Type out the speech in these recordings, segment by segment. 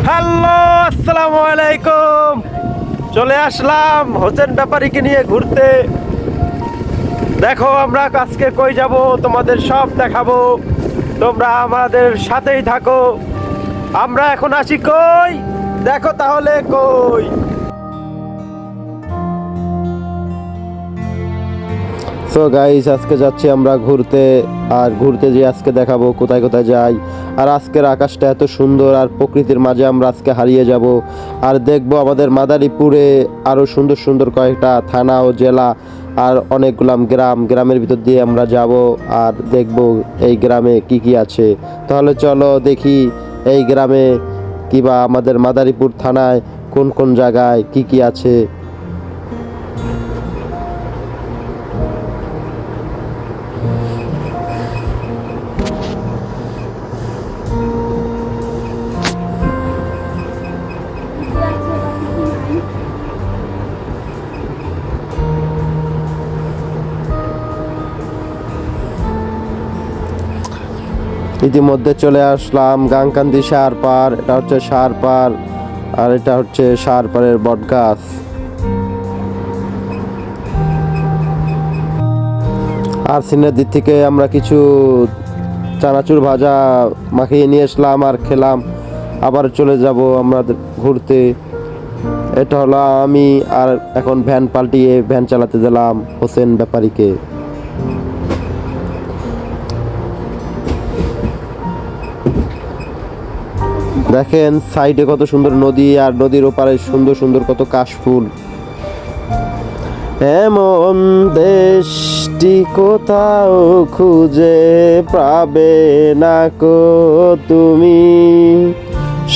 Hello, আসসালামু আলাইকুম। চলে আসলাম হোসেন ব্যাপারীকে নিয়ে ঘুরতে। দেখো আমরা আজকে কই যাব তোমাদের সব দেখাবো, তোমরা আমাদের সাথেই থাকো। আমরা এখন আছি কই, দেখো তাহলে কই। সো গাইস, আজকে যাচ্ছি আমরা ঘুরতে। আর ঘুরতে যেয়ে আজকে দেখাবো কোথায় কোথায় যাই। আর আজকের আকাশটা এত সুন্দর, আর প্রকৃতির মাঝে আমরা আজকে হারিয়ে যাব। আর দেখবো আমাদের মাদারীপুরে আরও সুন্দর সুন্দর কয়েকটা থানা ও জেলা, আর অনেকগুলো গ্রামের ভিতর দিয়ে আমরা যাব। আর দেখব এই গ্রামে কি কি আছে। তাহলে চলো দেখি এই গ্রামে কিবা আমাদের মাদারীপুর থানায় কোন কোন জায়গায় কি কি আছে। ইতিমধ্যে চলে আসলাম গাংকান্দি সারপার। এটা হচ্ছে সারপার, আর এটা হচ্ছে সারপারের বটগাছ। আর সিনের দিক থেকে আমরা কিছু চানাচুর ভাজা মাখিয়ে নিয়ে আসলাম আর খেলাম। আবার চলে যাব আমরা ঘুরতে। এটা হলো আমি, আর এখন ভ্যান পাল্টিয়ে ভ্যান চালাতে দিলাম হোসেন ব্যাপারীকে। দেখেন সাইডে কত সুন্দর নদী, আর নদীর ওপারে সুন্দর সুন্দর কত কাশফুল। এমন দেশটি কোথাও খুঁজে পাবে না কো তুমি,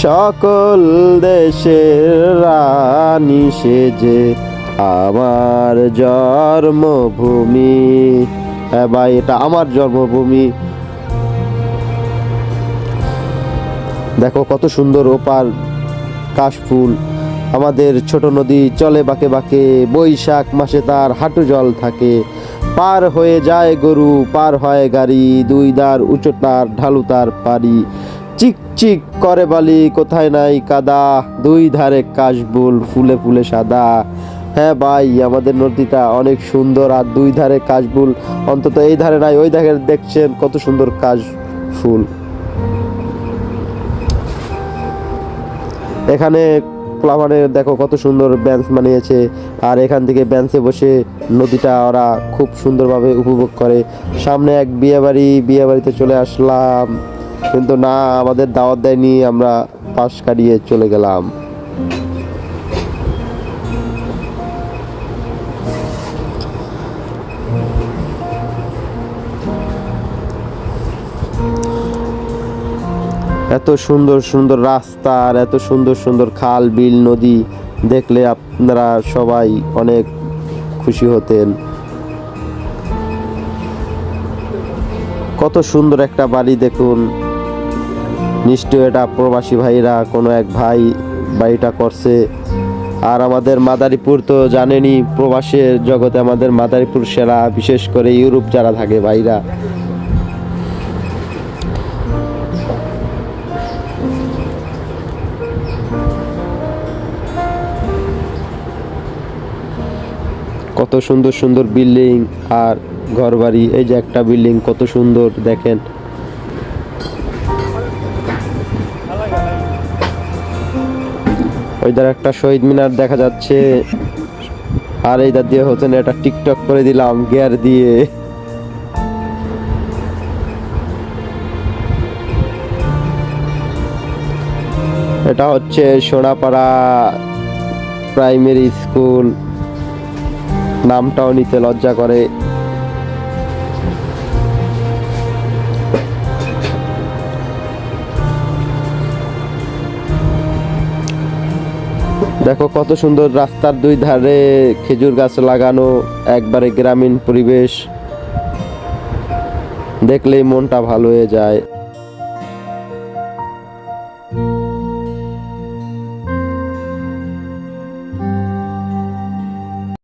সকল দেশের রানী সেজে আমার জন্মভূমি। হ্যাঁ ভাই, এটা আমার জন্মভূমি। দেখো কত সুন্দর ওপার কাশফুল। আমাদের ছোট নদী চলে বাঁকে বাঁকে, বৈশাখ মাসে তার হাঁটু জল থাকে। পার হয়ে যায় গরু, পার হয় গাড়ি, দুই দার উঁচু তার ঢালু তার পারি। চিক চিক করে বালি, কোথায় নাই কাদা, দুই ধারে কাশফুল ফুলে ফুলে সাদা। হ্যাঁ ভাই, আমাদের নদীটা অনেক সুন্দর, আর দুই ধারে কাশফুল। অন্তত এই ধারে নাই, ওই ধারে দেখছেন কত সুন্দর কাশফুল। এখানে প্লাবানে দেখো কত সুন্দর বেঞ্চ বানিয়েছে, আর এখান থেকে বেঞ্চে বসে নদীটা ওরা খুব সুন্দরভাবে উপভোগ করে। সামনে এক বিয়ে বাড়িতে চলে আসলাম, কিন্তু না, আমাদের দাওয়াত দেয়নি, আমরা পাশ কাটিয়ে চলে গেলাম। এত সুন্দর সুন্দর রাস্তা, আর এত সুন্দর সুন্দর খাল বিল নদী দেখলে আপনারা সবাই অনেক খুশি হতেন। কত সুন্দর একটা বাড়ি দেখুন। নিশ্চয় এটা প্রবাসী ভাইরা কোনো এক ভাই বাড়িটা করছে। আর আমাদের মাদারীপুর তো জানেনই, প্রবাসের জগতে আমাদের মাদারীপুর সেরা, বিশেষ করে ইউরোপ যারা থাকে ভাইরা। কত সুন্দর সুন্দর বিল্ডিং আর ঘরবাড়ি। এই যে একটা বিল্ডিং কত সুন্দর দেখেন। ওই ধারে একটা শহীদ মিনার দেখা যাচ্ছে, আর এই ধার দিয়ে হচ্ছে একটা টিকটক করে দিলাম গিয়ার দিয়ে। এটা হচ্ছে সোনাপাড়া প্রাইমারি স্কুল, নামটাও নিতে লজ্জা করে। দেখো কত সুন্দর রাস্তার দুই ধারে খেজুর গাছ লাগানো, একবারে গ্রামীণ পরিবেশ, দেখলেই মনটা ভালো হয়ে যায়।